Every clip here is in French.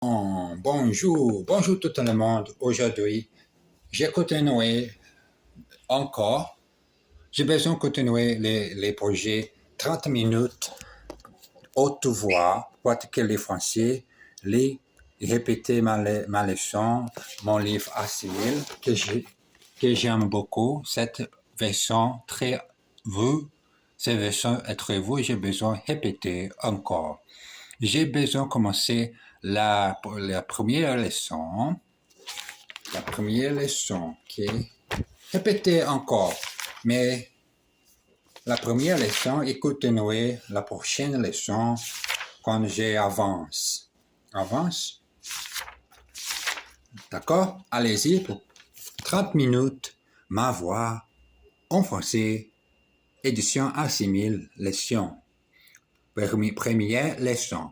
Bonjour tout le monde. Aujourd'hui, j'ai continué encore. J'ai besoin de continuer les projets 30 minutes, haute voix, pratiquer les français, les répéter ma leçon, mon livre assimile que j'aime beaucoup. Cette version très vue, cette version est très vue, j'ai besoin de répéter encore. J'ai besoin de commencer la première leçon. La première leçon, ok? Répétez encore. Mais la première leçon, écoutez-nous la prochaine leçon quand j'avance. Avance? D'accord? Allez-y pour 30 minutes. Ma voix en français. Édition assimile leçon. Première leçon.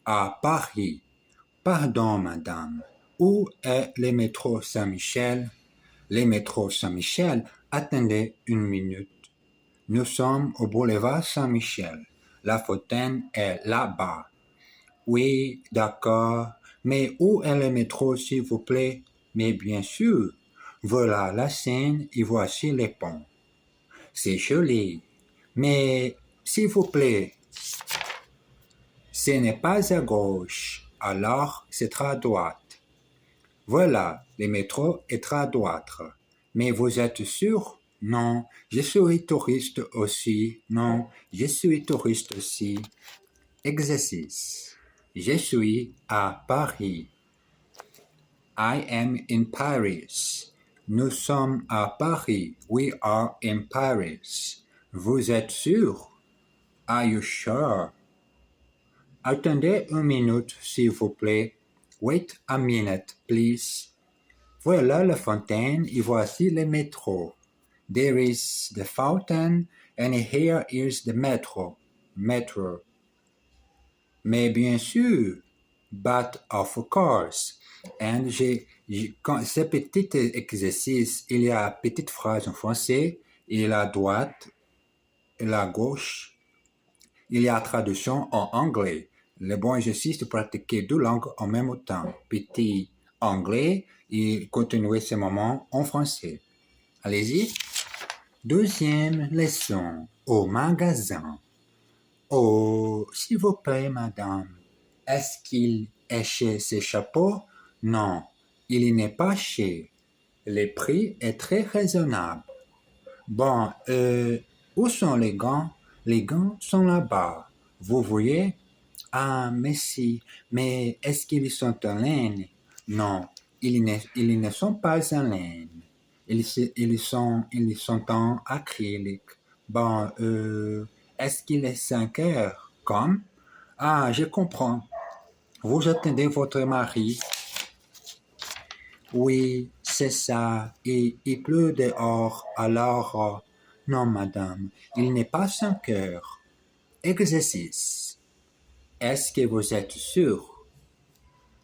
À Paris. Pardon, madame. Où est le métro Saint-Michel? Le métro Saint-Michel, attendez une minute. Nous sommes au boulevard Saint-Michel. La fontaine est là-bas. Oui, d'accord. Mais où est le métro, s'il vous plaît? Mais bien sûr. Voilà la Seine et voici les ponts. C'est joli. Mais, s'il vous plaît, ce n'est pas à gauche. Alors, c'est à droite. Voilà, le métro est à droite. Mais vous êtes sûr? Non, je suis touriste aussi. Non, je suis touriste aussi. Exercice. Je suis à Paris. I am in Paris. Nous sommes à Paris. We are in Paris. Vous êtes sûr? Are you sure? Attendez une minute, s'il vous plaît. Wait a minute, please. Voilà la fontaine et voici le métro. There is the fountain and here is the metro. Metro. Mais bien sûr. But of course. And quand ce petit exercice, il y a une petite phrase en français, et la droite, et la gauche, il y a traduction en anglais. Le bon exercice de pratiquer deux langues en même temps. Petit anglais et continuer ce moment en français. Allez-y. Deuxième leçon. Au magasin. Oh, s'il vous plaît, madame. Est-ce qu'il est chez ces chapeaux? Non, il n'est pas chez. Le prix est très raisonnable. Bon, où sont les gants? Les gants sont là-bas. Vous voyez? Ah, merci. Mais est-ce qu'ils sont en laine? Non, ils ne sont pas en laine. Ils sont en acrylique. Bon, est-ce qu'il est 5 heures? Comme? Ah, je comprends. Vous attendez votre mari? Oui, c'est ça. Et il pleut dehors, alors... non, madame, il n'est pas 5 heures. Exercice. Est-ce que vous êtes sûr?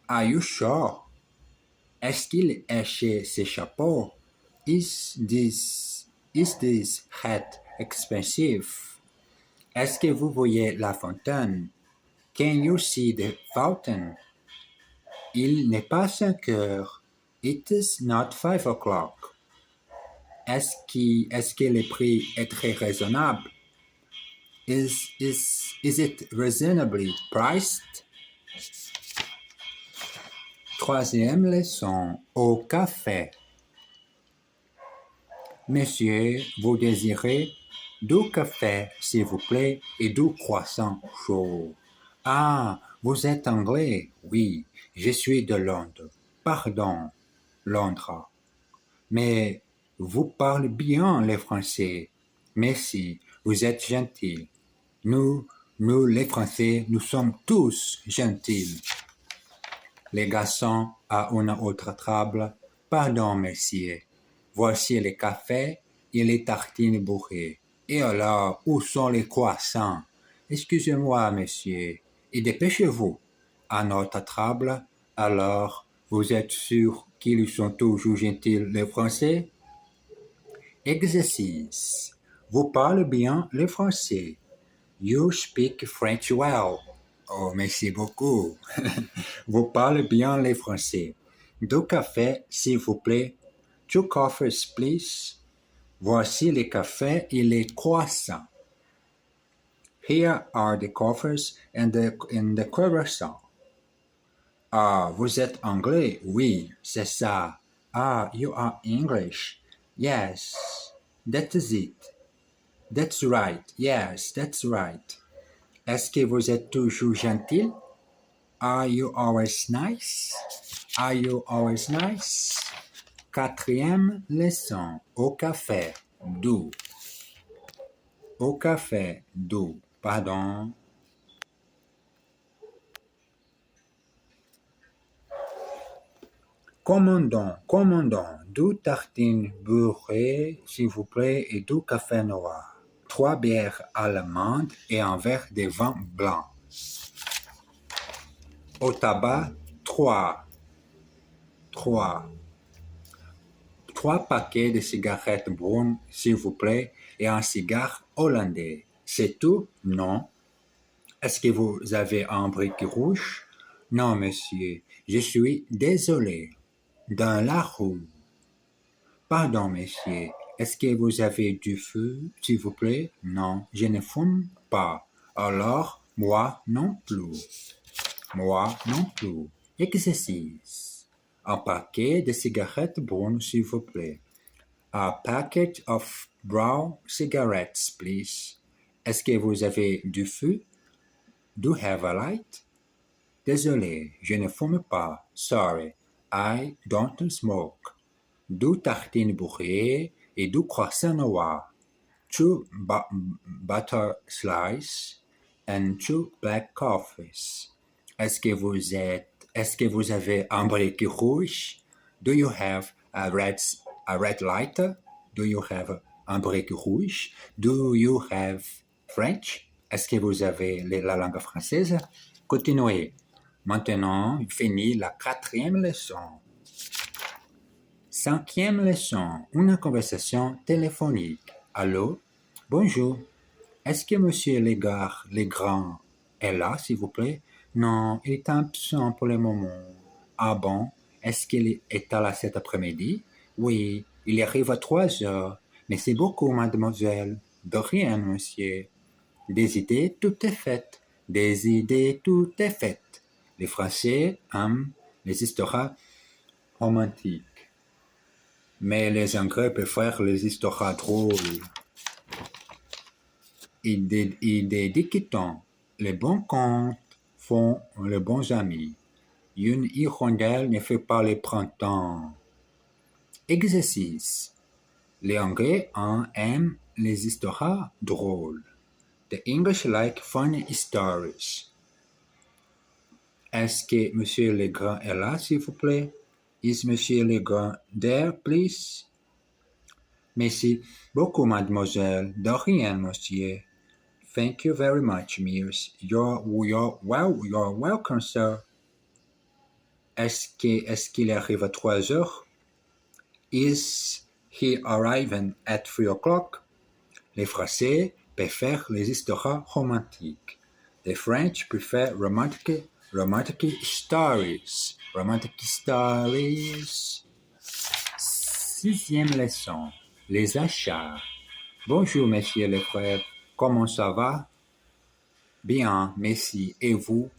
Are you sure? Est-ce qu'il est chez ces chapeaux? Is this hat expensive? Est-ce que vous voyez la fontaine? Can you see the fountain? Il n'est pas 5 heures. It is not 5 o'clock. Est-ce que le prix est très raisonnable? Is it reasonably priced? Troisième leçon. Au café. Monsieur, vous désirez du café, s'il vous plaît, et du croissant chaud. Ah, vous êtes anglais? Oui, je suis de Londres. Pardon, Londres. Mais vous parlez bien le français. Merci, vous êtes gentil. Nous, les Français, nous sommes tous gentils. Les garçons à une autre table. Pardon, monsieur. Voici le café et les tartines bourrées. Et alors, où sont les croissants? Excusez-moi, monsieur. Et dépêchez-vous. À notre table, alors, vous êtes sûr qu'ils sont toujours gentils, les Français? Exercice. Vous parlez bien le français. You speak French well. Oh, merci beaucoup. Vous parlez bien les français. Deux cafés, s'il vous plaît. Two coffees, please. Voici les cafés et les croissants. Here are the coffees and the croissants. Ah, vous êtes anglais? Oui, c'est ça. Ah, you are English. Yes, that is it. That's right. Yes, that's right. Est-ce que vous êtes toujours gentil? Are you always nice? Are you always nice? Quatrième leçon. Au café. Do. Au café. Do. Pardon. Commandons. Deux tartines beurrées, s'il vous plaît, et deux cafés noirs. 3 bières allemandes et un verre de vin blanc. Au tabac, 3 paquets de cigarettes brunes, s'il vous plaît, et un cigare hollandais. C'est tout? Non. Est-ce que vous avez un briquet rouge? Non, monsieur. Je suis désolé. Dans la rue. Pardon, monsieur. Est-ce que vous avez du feu, s'il vous plaît? Non, je ne fume pas. Alors, moi non plus. Moi non plus. Exercice. Un paquet de cigarettes brunes, s'il vous plaît. A packet of brown cigarettes, please. Est-ce que vous avez du feu? Do you have a light? Désolé, je ne fume pas. Sorry, I don't smoke. 2 tartines beurrées et 2 croissants noirs. 2 butter slices and 2 black coffees. Est-ce que vous avez un briquet rouge? Do you have a red lighter? Do you have un briquet rouge? Do you have French? Est-ce que vous avez la langue française? Continuez. Maintenant, fini la 4e leçon. 5e leçon, une conversation téléphonique. Allô? Bonjour. Est-ce que monsieur Legrand est là, s'il vous plaît? Non, il est absent pour le moment. Ah bon? Est-ce qu'il est là cet après-midi? Oui, il arrive à 3 heures. Merci beaucoup, mademoiselle. De rien, monsieur. Des idées, tout est fait. Des idées, tout est fait. Les Français aiment les histoires romantiques. Mais les Anglais préfèrent les histoires drôles. Et des dictons. Les bons contes font les bons amis. Une hirondelle ne fait pas le printemps. Exercice. Les Anglais aiment les histoires drôles. The English like funny stories. Est-ce que monsieur Legrand est là, s'il vous plaît? Is monsieur Legrand there, please? Merci beaucoup, mademoiselle. De rien, monsieur. Thank you very much, miss. You're welcome, sir. Est-ce qu'il arrive à 3 heures? Is he arriving at 3 o'clock? Les Français préfèrent les histoires romantiques. The French prefer romantic stories. Romantic stories. 6e leçon. Les achats. Bonjour, messieurs les frères. Comment ça va? Bien, merci. Et vous?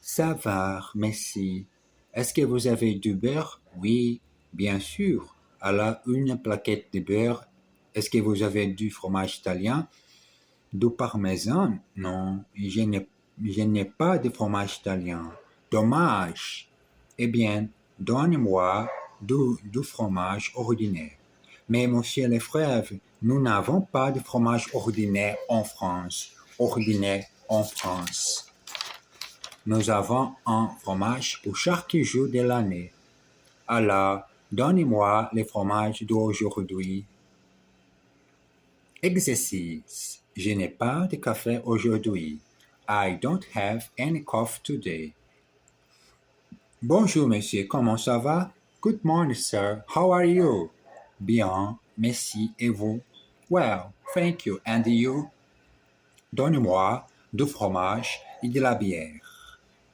Ça va, merci. Est-ce que vous avez du beurre? Oui, bien sûr. Alors, une plaquette de beurre. Est-ce que vous avez du fromage italien? Du parmesan? Non, je n'ai pas de fromage italien. Dommage. Eh bien, donnez-moi du fromage ordinaire. Mais, monsieur le frère, nous n'avons pas de fromage ordinaire en France. Nous avons un fromage pour chaque jour de l'année. Alors, donnez-moi le fromage d'aujourd'hui. Exercice. Je n'ai pas de café aujourd'hui. I don't have any coffee today. Bonjour, monsieur. Comment ça va? Good morning, sir. How are you? Bien, merci. Et vous? Well, thank you. And you? Donnez-moi du fromage et de la bière.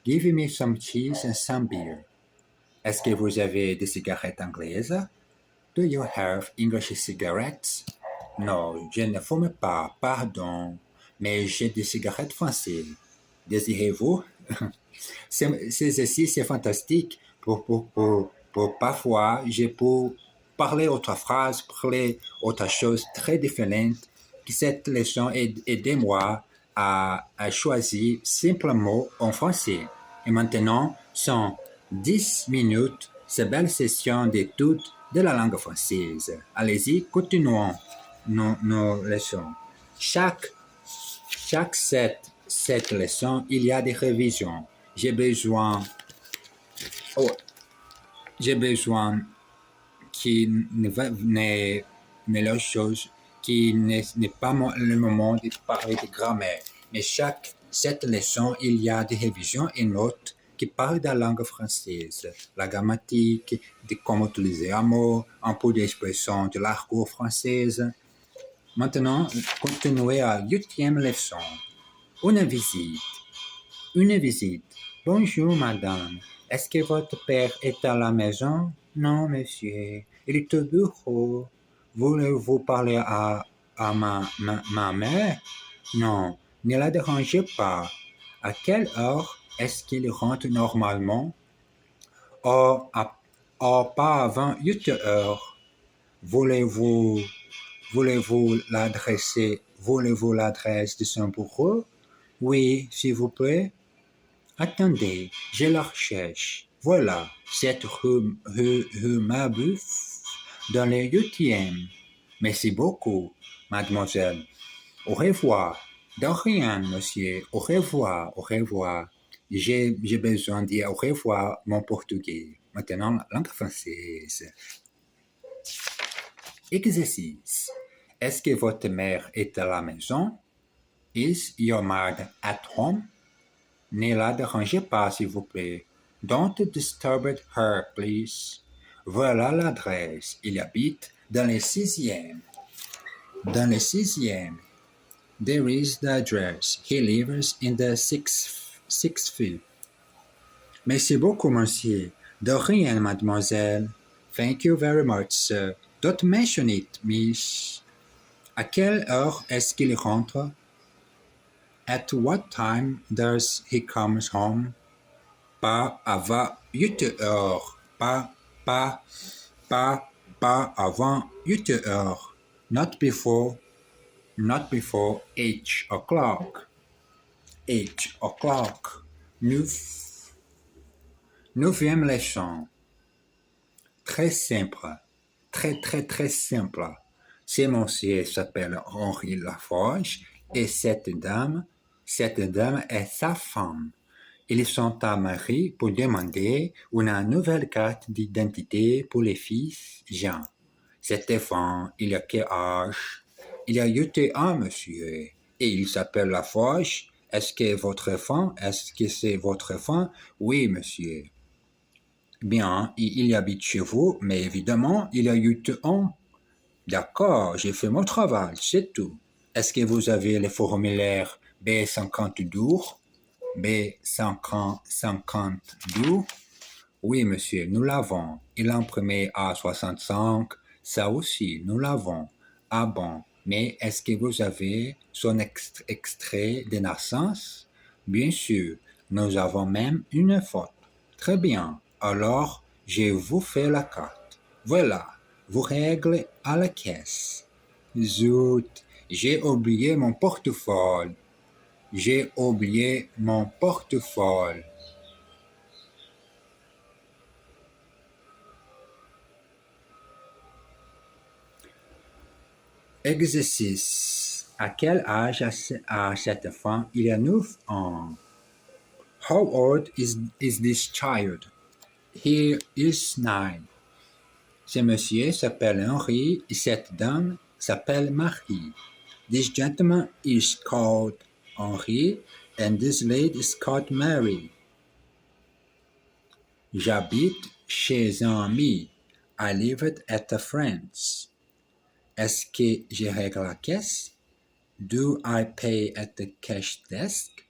Give me some cheese and some beer. Est-ce que vous avez des cigarettes anglaises? Do you have English cigarettes? Non, je ne fume pas, pardon, mais j'ai des cigarettes françaises. Désirez-vous? C'est fantastique. Pour parfois, je peux parler autre phrase, parler autre chose très différente. Cette leçon aide-moi à choisir simplement en français. Et maintenant, sont 10 minutes, cette belle session d'étude de la langue française. Allez-y, continuons nos leçons. Chaque cette leçon, il y a des révisions. J'ai besoin qui n'est la chose qui n'est pas le moment de parler de grammaire. Mais cette leçon, il y a des révisions et notes qui parlent de la langue française, la grammatique, de comment utiliser un mot, un peu d'expression de l'argot française. Maintenant, continuez à 8e leçon. Une visite. Une visite. Bonjour, madame. Est-ce que votre père est à la maison? Non, monsieur. Il est au bureau. Voulez-vous parler à ma mère? Non, ne la dérangez pas. À quelle heure est-ce qu'il rentre normalement? Oh, pas avant 8 heures. Voulez-vous l'adresse de son bureau? Oui, s'il vous plaît. Attendez, je la recherche. Voilà, cette rue Mabeuf, dans le 8e. Merci beaucoup, mademoiselle. Au revoir. De rien, monsieur. Au revoir, au revoir. J'ai besoin de dire au revoir mon portugais. Maintenant, la langue française. Exercice. Est-ce que votre mère est à la maison? Is your mother at home? Ne la dérangez pas, s'il vous plaît. Don't disturb her, please. Voilà l'adresse. Il habite dans le 6e. Dans le 6e. There is the address. He lives in the 6th. Merci beaucoup, monsieur. De rien, mademoiselle. Thank you very much, sir. Don't mention it, miss. À quelle heure est-ce qu'il rentre? At what time does he come home? Pas avant 8 heures. Pas avant 8 heures. Not before 8 o'clock. 8 o'clock. 9e leçon. Très simple. Très simple. Ce monsieur s'appelle Henri Laforge et cette dame est sa femme. Ils sont à Marie pour demander une nouvelle carte d'identité pour les fils Jean. Cet enfant, il a quel âge? Il a 8 ans, monsieur. Et il s'appelle Laforge. Est-ce que c'est votre enfant? Oui, monsieur. Bien, il habite chez vous, mais évidemment, il a 8 ans. D'accord, j'ai fait mon travail, c'est tout. Est-ce que vous avez le formulaire B52? B52? Oui, monsieur, nous l'avons. Il a imprimé A65, ça aussi, nous l'avons. Ah bon, mais est-ce que vous avez son extrait de naissance? Bien sûr, nous avons même une photo. Très bien, alors je vous fais la carte. Voilà, vous réglez à la caisse. Zut, j'ai oublié mon portefeuille. Exercice. À quel âge a cette femme? Il a 9 ans. How old is this child? He is 9. Ce monsieur s'appelle Henri et cette dame s'appelle Marie. This gentleman is called Henri and this lady is called Mary. J'habite chez un ami. I live at a friend's. Est-ce que je règle la caisse? Do I pay at the cash desk?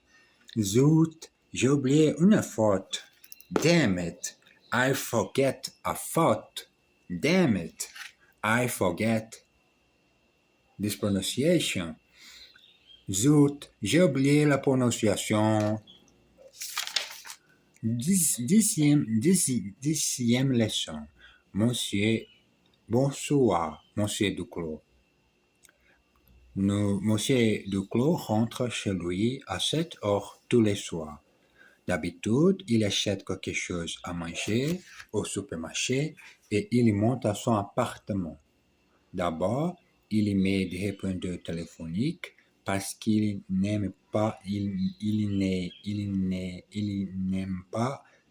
Zut, j'ai oublié une faute. Damn it, I forget a faute. Damn it, I forget this pronunciation. Zut, j'ai oublié la prononciation. Dixième leçon. Monsieur, bonsoir, Monsieur Duclos. Monsieur Duclos rentre chez lui à 7 heures tous les soirs. D'habitude, il achète quelque chose à manger au supermarché et il monte à son appartement. D'abord, il y met des répondeurs téléphoniques parce qu'il n'aime pas,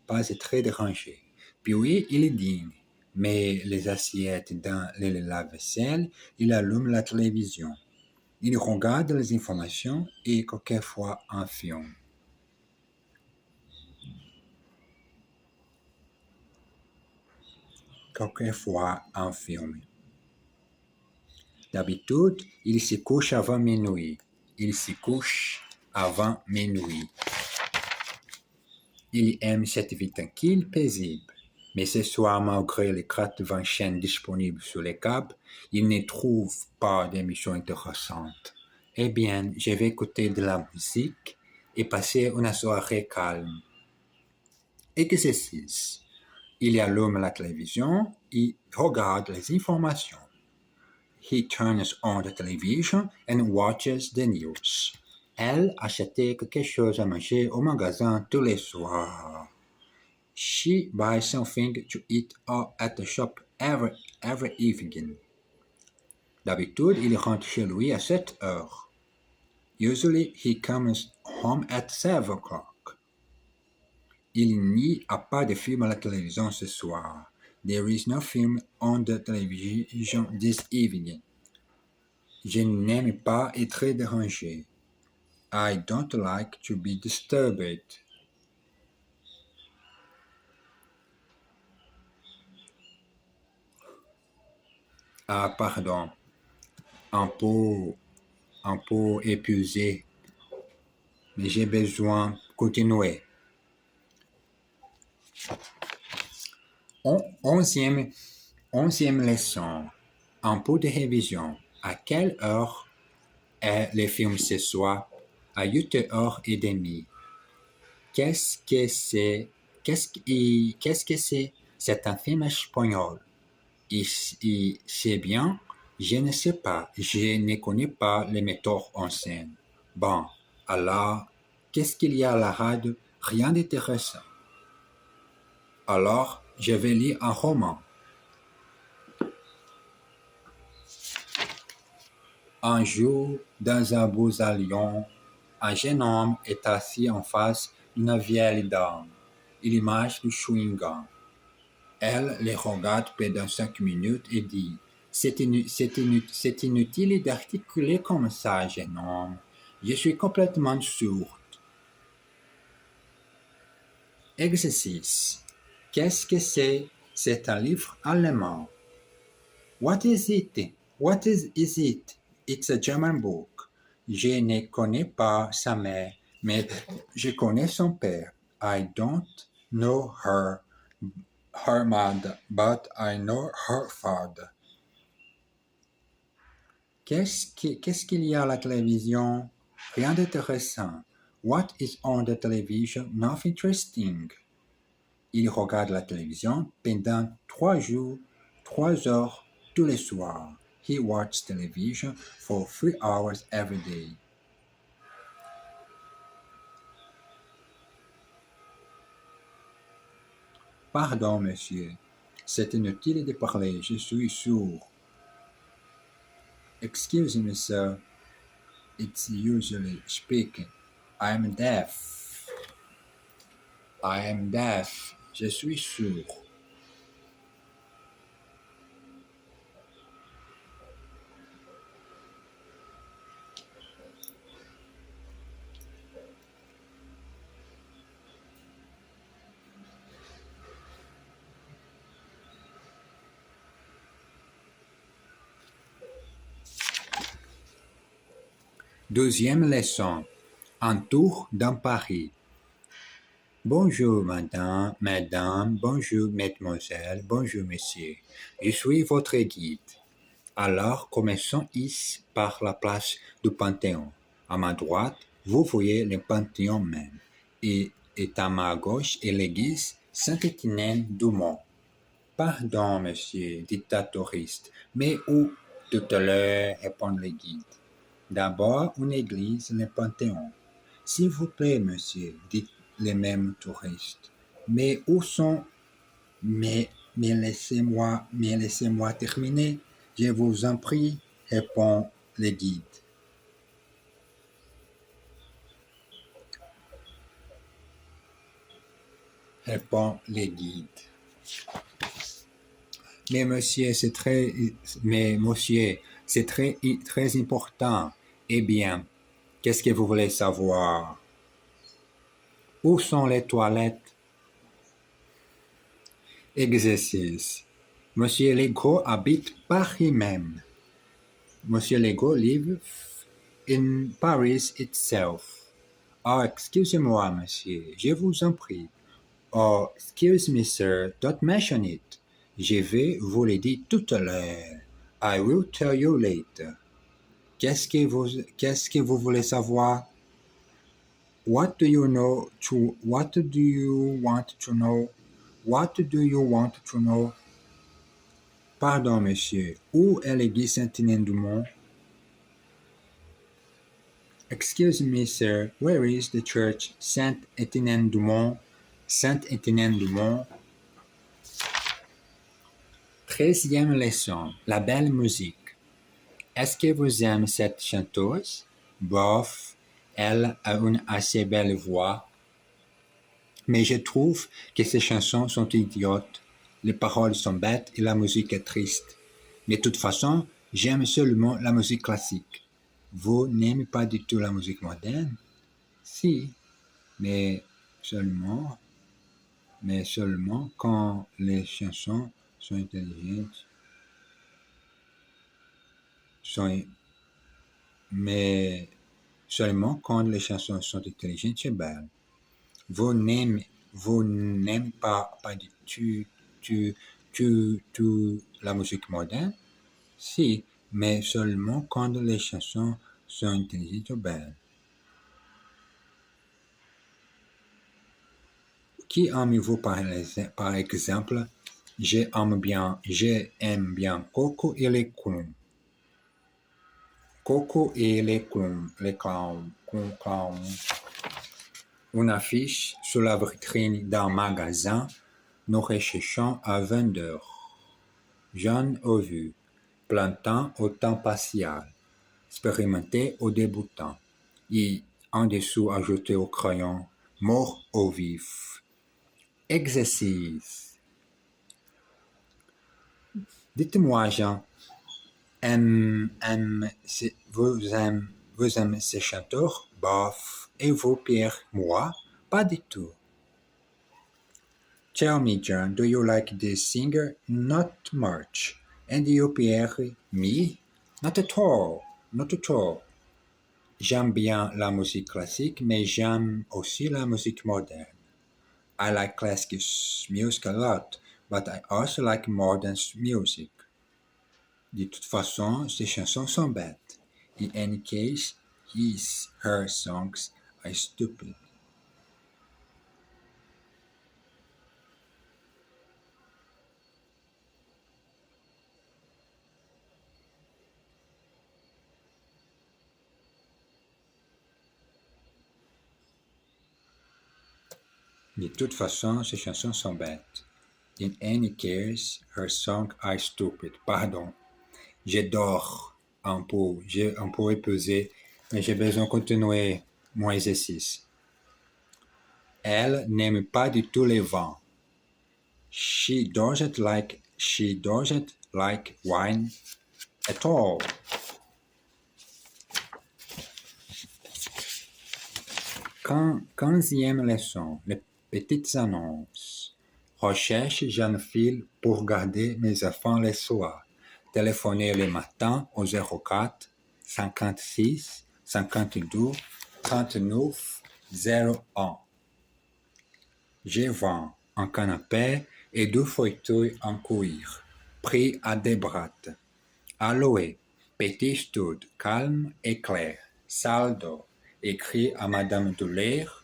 pas être dérangé. Puis il dîne, met les assiettes dans le lave-vaisselle, il allume la télévision. Il regarde les informations et quelquefois un film. D'habitude, il se couche avant minuit. Il aime cette vie tranquille, paisible. Mais ce soir, malgré les 80 chaînes disponibles sur les câbles, il ne trouve pas d'émission intéressante. Eh bien, je vais écouter de la musique et passer une soirée calme. Exercice. Il allume la télévision et regarde les informations. He turns on the television and watches the news. Elle achetait quelque chose à manger au magasin tous les soirs. She buys something to eat at the shop every evening. D'habitude, il rentre chez lui à 7 heures. Usually, he comes home at 7 o'clock. Il n'y a pas de film à la télévision ce soir. There is no film on the television this evening. Je n'aime pas être dérangé. I don't like to be disturbed. Ah, pardon. Un peu épuisé. Mais j'ai besoin de continuer. Onzième leçon. Un peu de révision. À quelle heure est le film ce soir? À 8h30. Qu'est-ce que c'est? C'est un film espagnol. Et c'est bien? Je ne sais pas. Je ne connais pas les metteurs en scène. Bon, alors, qu'est-ce qu'il y a à la radio? Rien d'intéressant. Alors, je vais lire un roman. Un jour, dans un bus à Lyon, un jeune homme est assis en face d'une vieille dame. Il mange du chewing-gum. Elle le regarde pendant 5 minutes et dit « C'est inutile d'articuler comme ça, jeune homme. Je suis complètement sourde. » Exercice. Qu'est-ce que c'est? C'est un livre allemand. What is it? What is it? It's a German book. Je ne connais pas sa mère, mais je connais son père. I don't know her mother, but I know her father. Qu'est-ce qu'il y a à la télévision? Rien d'intéressant. What is on the television? Nothing interesting. Il regarde la télévision pendant 3 heures tous les soirs. He watches television for 3 hours every day. Pardon, monsieur. C'est inutile de parler. Je suis sourd. Excuse me, sir. It's usually speaking. I am deaf. Je suis sourd. Deuxième leçon. Un tour dans Paris. Bonjour madame, bonjour mademoiselle, bonjour monsieur. Je suis votre guide. Alors commençons ici par la place du Panthéon. À ma droite, vous voyez le Panthéon même. Et à ma gauche est l'église Saint-Étienne-du-Mont. Pardon, monsieur, dit la touriste, mais où? Tout à l'heure, répond le guide. D'abord, une église, le Panthéon. S'il vous plaît, monsieur, dit le même touriste. Mais où sont... Mais laissez-moi terminer, je vous en prie, répond le guide. Mais monsieur, c'est très important. Eh bien, qu'est-ce que vous voulez savoir? Où sont les toilettes? Exercice. Monsieur Legault habite Paris même. Monsieur Legault live in Paris itself. Oh, excusez-moi, monsieur, je vous en prie. Oh, excuse me, sir, don't mention it. Je vais vous le dire tout à l'heure. I will tell you later. Qu'est-ce que vous voulez savoir? What do you want to know? What do you want to know? Pardon, monsieur. Où est l'église Saint-Étienne-du-Mont? Excuse me, sir. Where is the church Saint-Étienne-du-Mont? Saint-Étienne-du-Mont. 13e leçon. La belle musique. Est-ce que vous aimez cette chanteuse? Bof, elle a une assez belle voix. Mais je trouve que ces chansons sont idiotes. Les paroles sont bêtes et la musique est triste. Mais de toute façon, j'aime seulement la musique classique. Vous n'aimez pas du tout la musique moderne? Si, mais seulement quand les chansons sont intelligentes. Mais seulement quand les chansons sont intelligentes et belles. Vous n'aimez pas du tout la musique moderne? Si, mais seulement quand les chansons sont intelligentes et belles. Qui aimez-vous par exemple? J'aime bien Coco et les clowns. Coco et les clowns. Une affiche sur la vitrine d'un magasin. Nous recherchons un vendeur. Jeune au vu, plantant au temps partiel, expérimenté au débutant. Et en dessous ajouté au crayon, mort au vif. Exercice. Dites-moi, Jean, vous aimez ces chanteurs? Bof. Et vous, Pierre? Moi? Pas du tout. Tell me, John, do you like this singer? Not much. And you, Pierre? Me? Not at all. J'aime bien la musique classique, mais j'aime aussi la musique moderne. I like classical music a lot, but I also like modern music. De toute façon, ces chansons sont bêtes. In any case, her songs are stupid. De toute façon, ces chansons sont bêtes. In any case, her songs are stupid. Pardon. J'adore un peu épuisé, mais j'ai besoin de continuer mon exercice. Elle n'aime pas du tout les vins. She doesn't like wine at all. Quinzième leçon, les petites annonces. Recherche jeune fille pour garder mes enfants le soir. Téléphonez le matin au 04 56 52 3901. Je vends un canapé et 2 fauteuils en cuir, pris à des brattes. Aloé, petit stud, calme et clair, salle d'eau, écrit à Madame Doulaire,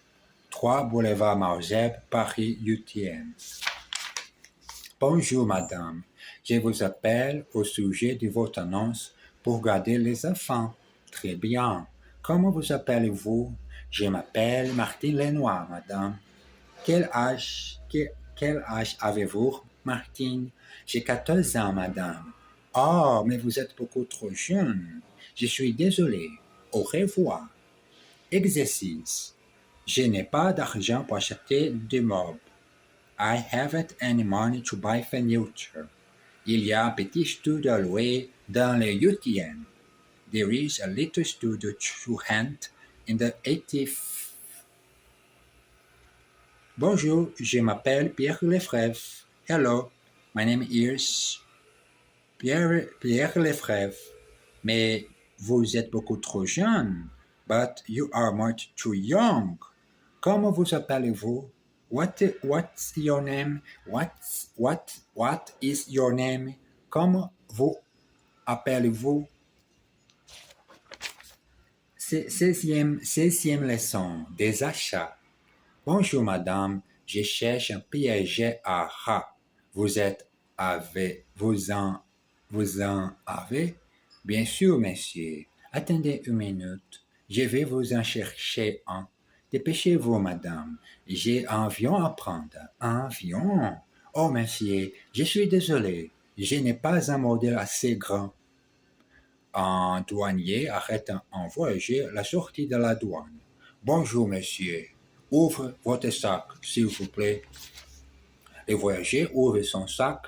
3 boulevard Marzeb, Paris 8e. Bonjour madame, je vous appelle au sujet de votre annonce pour garder les enfants. Très bien. Comment vous appelez-vous? Je m'appelle Martine Lenoir, madame. Quel âge avez-vous, Martine? J'ai 14 ans, madame. Oh, mais vous êtes beaucoup trop jeune. Je suis désolé. Au revoir. Exercice. Je n'ai pas d'argent pour acheter des meubles. I haven't any money to buy furniture. Il y a un petit studio à louer dans le 8e. There is a little studio to rent in the 80th. Bonjour, je m'appelle Pierre Lefrève. Hello, my name is Pierre Lefrève. Mais vous êtes beaucoup trop jeune. But you are much too young. Comment vous appelez-vous? What's your name? What is your name? Comment vous appelez-vous? 16e leçon des achats. Bonjour madame, je cherche un piège à rats. Vous en avez? Bien sûr, monsieur. Attendez une minute. Je vais vous en chercher un. Dépêchez-vous, madame. J'ai un avion à prendre. Un avion? Oh, monsieur, je suis désolé. Je n'ai pas un modèle assez grand. Un douanier arrête un voyageur à la sortie de la douane. Bonjour, monsieur. Ouvre votre sac, s'il vous plaît. Le voyageur ouvre son sac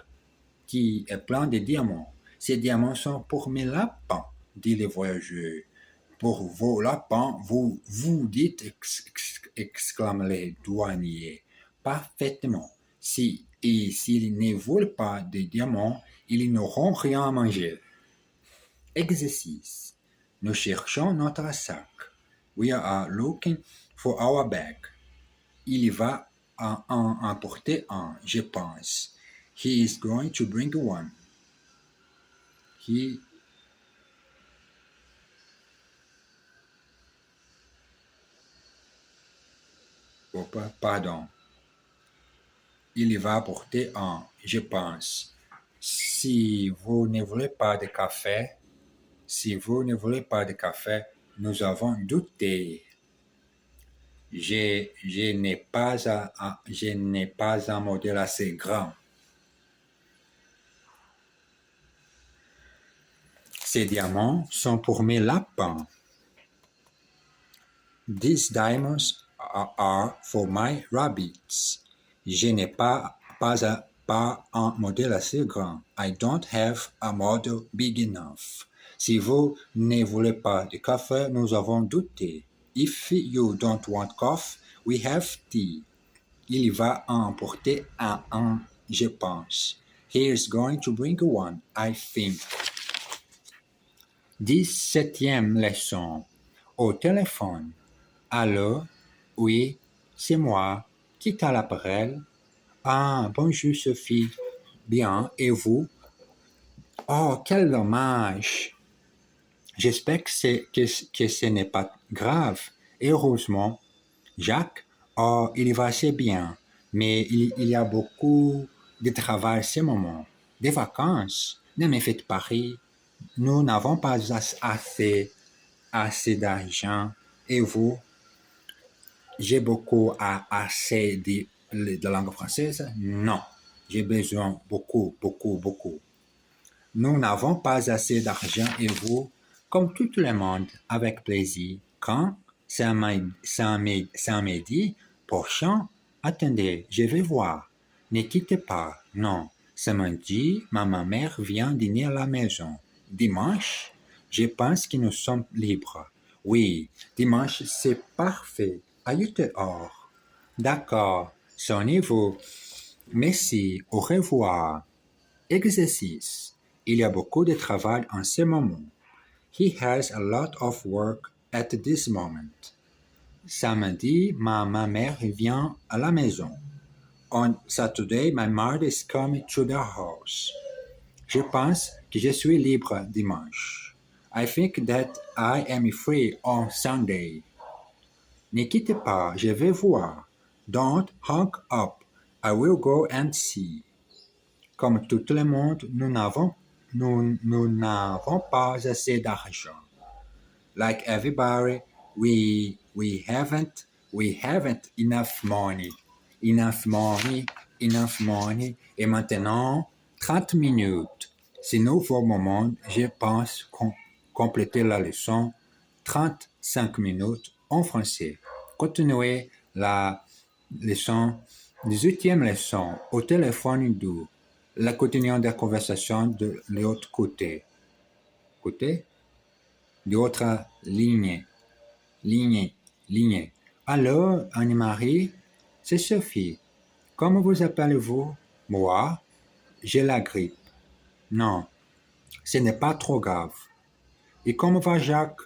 qui est plein de diamants. Ces diamants sont pour mes lapins, dit le voyageur. Pour vos lapins, vous dites, exclame le douanier. Parfaitement. S'ils ne veulent pas de diamants, ils n'auront rien à manger. Exercice. Nous cherchons notre sac. We are looking for our bag. Il va en emporter un, je pense. He is going to bring one. Pardon. Il va apporter un, je pense. Si vous ne voulez pas de café, nous avons du thé. Je n'ai pas un modèle assez grand. Ces diamants sont pour mes lapins. These diamonds are for my rabbits. Je n'ai pas un modèle assez grand. I don't have a model big enough. Si vous ne voulez pas de café, nous avons du thé. If you don't want coffee, we have tea. Il va en emporter un, je pense. He is going to bring one, I think. 17e leçon. Au téléphone. Allô? Oui, c'est moi. Qui t'a l'appareil? Ah, bonjour Sophie. Bien, et vous? Oh, quel dommage. J'espère que ce n'est pas grave. Et heureusement, Jacques, oh, il va assez bien, mais il y a beaucoup de travail à ce moment. Des vacances, ne me faites pas rire. Nous n'avons pas assez d'argent. Et vous? J'ai assez de langue française? Non, j'ai besoin beaucoup. Nous n'avons pas assez d'argent et vous? Comme tout le monde, avec plaisir. Quand? Samedi prochain? Attendez, je vais voir. Ne quittez pas. Non, samedi, ma mère vient dîner à la maison. Dimanche? Je pense que nous sommes libres. Oui, dimanche, c'est parfait. À 8h. D'accord, sonnez-vous. Merci, au revoir. Exercice. Il y a beaucoup de travail en ce moment. He has a lot of work at this moment. samedi, ma mère vient à la maison. On Saturday, my mother is coming to the house. Je pense que je suis libre dimanche. I think that I am free on Sunday. Ne quittez pas, je vais voir. Don't hang up. I will go and see. Comme tout le monde, nous n'avons pas assez d'argent. Like everybody, we haven't enough money. Enough money. Et maintenant, 30 minutes. C'est nouveau moment, je pense compléter la leçon 35 minutes en français. Continuez la leçon, 18e leçon, au téléphone doux. La continuation de la conversation de l'autre côté. Côté? De l'autre ligne. Alors, Anne-Marie, c'est Sophie. Comment vous appelez-vous? Moi, j'ai la grippe. Non, ce n'est pas trop grave. Et comment va Jacques?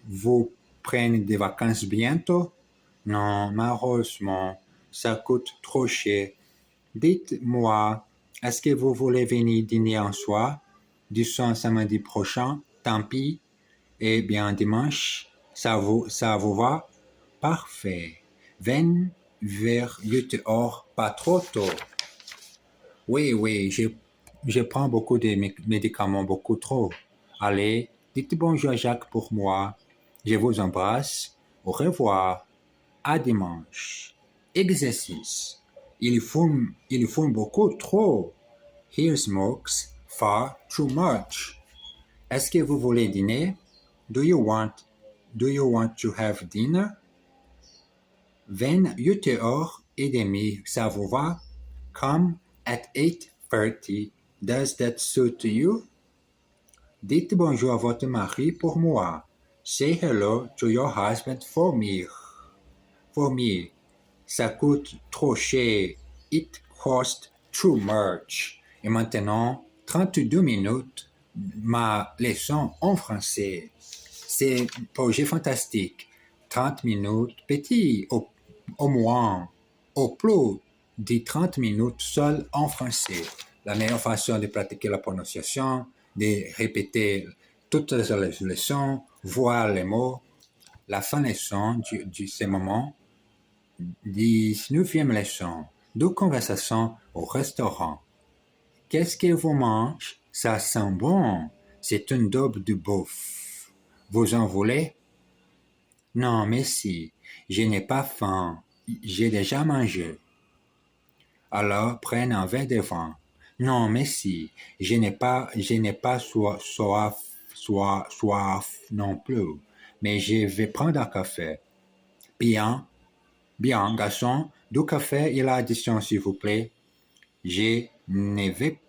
Vous prenez des vacances bientôt? Non, malheureusement, ça coûte trop cher. Dites-moi, est-ce que vous voulez venir dîner en soir? Disons samedi prochain, tant pis. Eh bien, dimanche, ça vous va? Parfait. 20 vers 8 heures, pas trop tôt. Oui, je prends beaucoup de médicaments, beaucoup trop. Allez, dites bonjour à Jacques pour moi. Je vous embrasse. Au revoir. À dimanche. Exercice. Il fume beaucoup trop. He smokes far too much. Est-ce que vous voulez dîner? Do you want to have dinner? 28h30, ça vous va? Come at 8:30. Does that suit you? Dites bonjour à votre mari pour moi. Say hello to your husband for me. For me. Ça coûte trop cher. It costs too much. Et maintenant, 32 minutes, ma leçon en français. C'est un projet fantastique. 30 minutes, petit, au moins, au plus de 30 minutes seul en français. La meilleure façon de pratiquer la prononciation, de répéter toutes les leçons, voir les mots. La fin leçon de ce moment, 19e leçon, de conversation au restaurant. Qu'est-ce que vous mangez? Ça sent bon. C'est une daube de bœuf. Vous en voulez? Non, merci. Je n'ai pas faim. J'ai déjà mangé. Alors, prenez un verre de vin. Non, merci. Je n'ai pas soif non plus. Mais je vais prendre un café. Bien, garçon. Du café et l'addition, s'il vous plaît. Je ne vais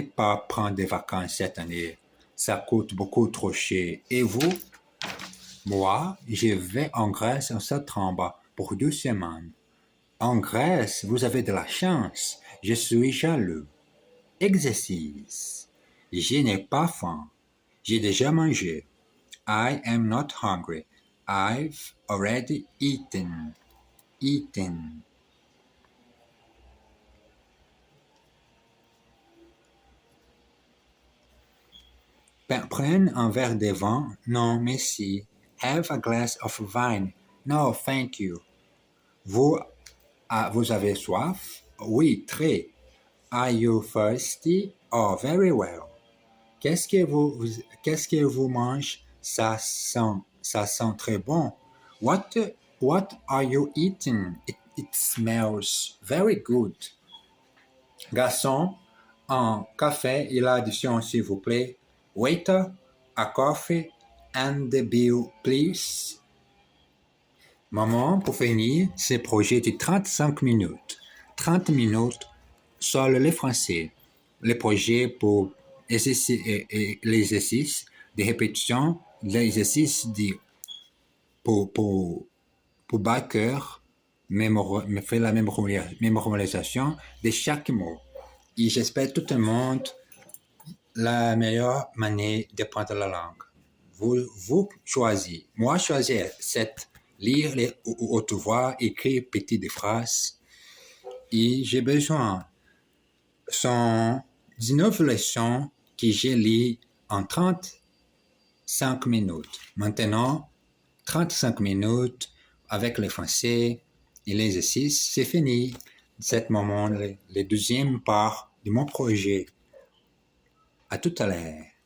pas prendre des vacances cette année. Ça coûte beaucoup trop cher. Et vous? Moi, je vais en Grèce en septembre pour 2 semaines. En Grèce, vous avez de la chance. Je suis jaloux. Exercice. Je n'ai pas faim. J'ai déjà mangé. I am not hungry. I've already eaten. Prenne un verre de vin. Non, merci. Have a glass of wine. No, thank you. Vous avez soif? Oui, très. Are you thirsty? Oh, very well. Qu'est-ce que vous mangez? Ça sent très bon. What are you eating? It smells very good. Garçon, un café et l'addition, s'il vous plaît. Waiter, a coffee and the bill, please. Maman, pour finir, ce projet de 35 minutes. 30 minutes, seul les Français. Le projet pour l'exercice de répétition, l'exercice pour Baker, faire la mémorisation de chaque mot. Et j'espère tout le monde la meilleure manière d'apprendre la langue. Vous choisissez. Moi, choisir cette lire les hautes voix, écrire petites phrases. Et j'ai besoin. Sont 19 leçons que j'ai lues en 35 minutes. Maintenant, 35 minutes avec le français et l'exercice, c'est fini. C'est moment, le deuxième part de mon projet. À tout à l'heure.